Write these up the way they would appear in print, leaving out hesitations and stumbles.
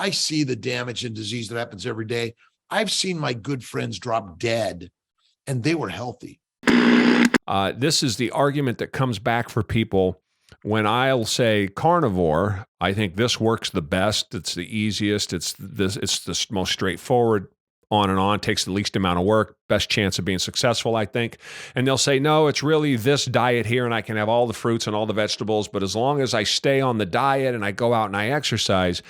I see the damage and disease that happens every day. I've seen my good friends drop dead, and they were healthy. This is the argument that comes back for people when I'll say carnivore. I think this works the best. It's the easiest. It's the most straightforward. On and on, takes the least amount of work, best chance of being successful, I think. And they'll say, no, it's really this diet here, and I can have all the fruits and all the vegetables, but as long as I stay on the diet and I go out and I exercise,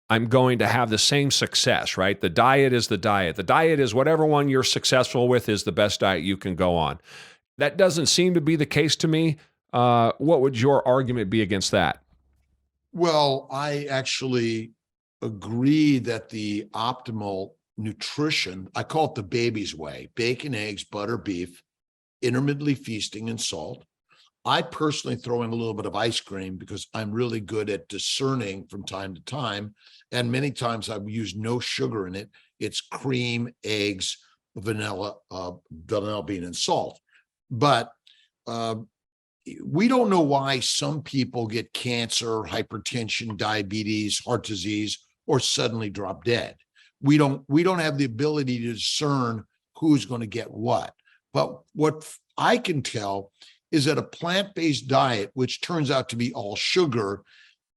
I'm going to have the same success, right? The diet is the diet. The diet is whatever one you're successful with is the best diet you can go on. That doesn't seem to be the case to me. What would your argument be against that? Well, I actually agree that the optimal nutrition, I call it the baby's way: bacon, eggs, butter, beef, intermittently feasting, and salt. I personally throw in a little bit of ice cream because I'm really good at discerning from time to time. And many times I've used no sugar in it. It's cream, eggs, vanilla bean, and salt. But we don't know why some people get cancer, hypertension, diabetes, heart disease, or suddenly drop dead. We don't have the ability to discern who's going to get what. But what I can tell is that a plant-based diet, which turns out to be all sugar,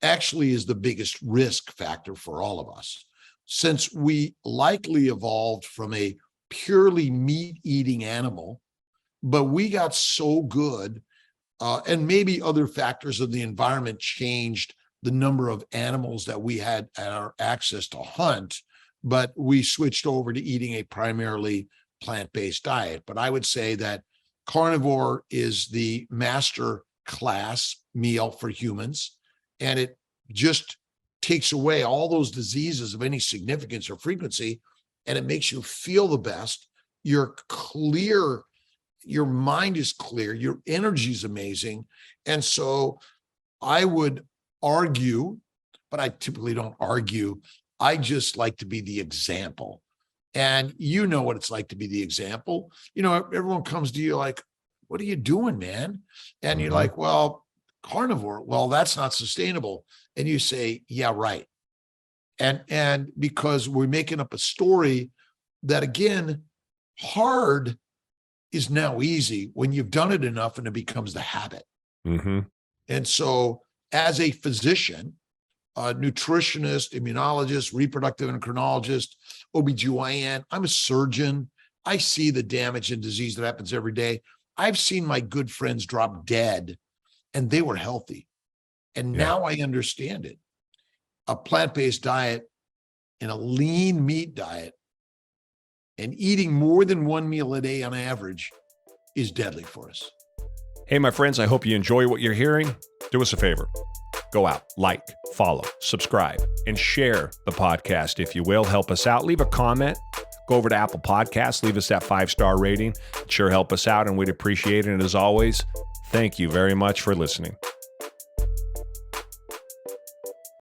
actually is the biggest risk factor for all of us. Since we likely evolved from a purely meat-eating animal, but we got so good, and maybe other factors of the environment changed the number of animals that we had at our access to hunt, but we switched over to eating a primarily plant-based diet. But I would say that carnivore is the master class meal for humans, and it just takes away all those diseases of any significance or frequency, and it makes you feel the best. You're clear, your mind is clear, your energy is amazing. And so I would argue, but I typically don't argue, I just like to be the example. And you know what it's like to be the example. You know, everyone comes to you like, what are you doing, man? And you're like, well, carnivore, well, that's not sustainable. And you say, yeah, right. And because we're making up a story that, again, hard is now easy when you've done it enough and it becomes the habit. Mm-hmm. And so as a physician, a nutritionist, immunologist, reproductive endocrinologist, OBGYN, I'm a surgeon. I see the damage and disease that happens every day. I've seen my good friends drop dead, and they were healthy. And now I understand it. A plant-based diet and a lean meat diet and eating more than one meal a day on average is deadly for us. Hey, my friends, I hope you enjoy what you're hearing. Do us a favor. Go out, like, follow, subscribe, and share the podcast, if you will. Help us out. Leave a comment. Go over to Apple Podcasts. Leave us that 5-star rating. Sure help us out, and we'd appreciate it. And as always, thank you very much for listening.